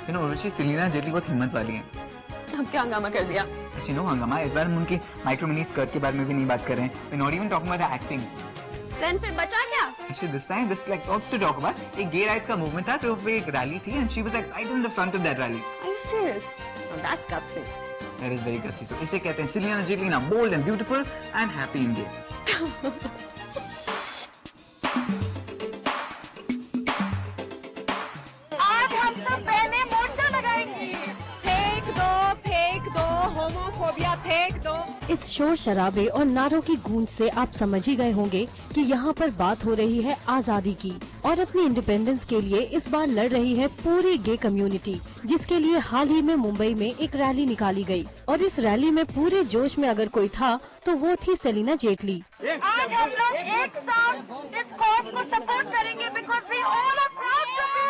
You know, Urvashi, Celina Jaitly बहुत हिम्मत वाली है। अब क्या हंगामा कर दिया? Actually, no हंगामा, इस बार हम उनकी माइक्रो मिनी स्कर्ट के बारे में भी नहीं बात कर रहे हैं। We're not even talking about the acting. Then फिर बचा क्या? Actually, this time, this like lots to talk about. एक gay rights का movement था जो पे एक रैली थी and she was like right in the front of that rally. Are you serious? Oh, that's gutsy. That is very gutsy. So इसे कहते हैं सेलिना जेटली ना bold and beautiful and happy in gay. आज हम सब बहनें मोर्चा लगाएंगी। फेंक दो, होमोफोबिया फेंक दो। इस शोर शराबे और नारों की गूंज से आप समझ ही गए होंगे कि यहाँ पर बात हो रही है आजादी की और अपनी इंडिपेंडेंस के लिए इस बार लड़ रही है पूरी गे कम्युनिटी, जिसके लिए हाल ही में मुंबई में एक रैली निकाली गई और इस रैली में पूरे जोश में अगर कोई था तो वो थी सेलिना जेटली। आज हम लोग एक साथ इस कॉज को सपोर्ट करेंगे because we all are proud to be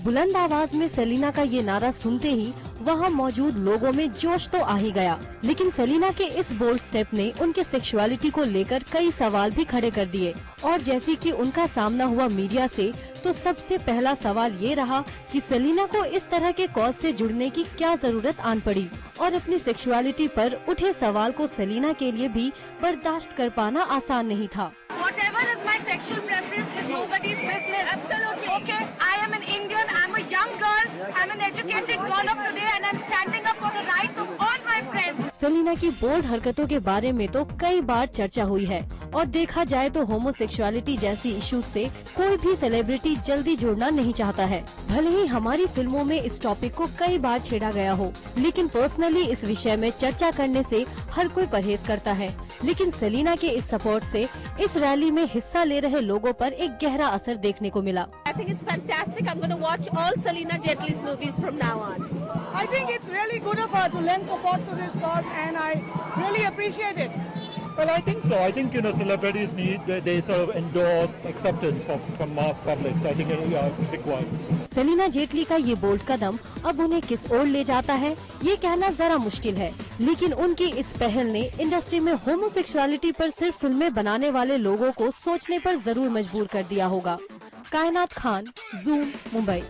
बुलंद आवाज में सेलिना का ये नारा सुनते ही वहाँ मौजूद लोगों में जोश तो आ ही गया, लेकिन सेलिना के इस बोल्ड स्टेप ने उनके सेक्सुअलिटी को लेकर कई सवाल भी खड़े कर दिए और जैसे कि उनका सामना हुआ मीडिया से, तो सबसे पहला सवाल ये रहा कि सेलिना को इस तरह के कॉज से जुड़ने की क्या जरूरत आन पड़ी और अपनी सेक्सुअलिटी पर उठे सवाल को सेलिना के लिए भी बर्दाश्त कर पाना आसान नहीं था। Whatever is my sexual preference is nobody's business. Absolutely. Okay, I am an Indian, I'm a young girl, I'm an educated girl of today and I'm standing up for the rights of all my friends. Celina की bold हरकतों के बारे में तो कई बार चर्चा हुई है और देखा जाए तो होमोसेक्सुअलिटी जैसी इश्यूज से कोई भी सेलिब्रिटी जल्दी जुड़ना नहीं चाहता है। भले ही हमारी फिल्मों में इस टॉपिक को कई बार छेड़ा गया हो, लेकिन पर्सनली इस विषय में चर्चा करने से हर कोई परहेज करता है। लेकिन सेलिना के इस सपोर्ट से इस रैली में हिस्सा ले रहे लोगों पर एक गहरा असर देखने को मिला। I think it's fantastic. I'm going to watch all Selena Jetli's movies from now on. I think it's really good of her to lend support to this cause and I really appreciate it. Well, I think so. I think, celebrities they sort of endorse acceptance from mass public. So I think it's required. Celina Jaitly का ये bold कदम अब उन्हें किस ओर ले जाता है ये कहना जरा मुश्किल है, लेकिन उनकी इस पहल ने इंडस्ट्री में होमोसेक्सुअलिटी पर सिर्फ फिल्में बनाने वाले लोगों को सोचने पर जरूर मजबूर कर दिया होगा। कायनात खान, ज़ूम, मुंबई।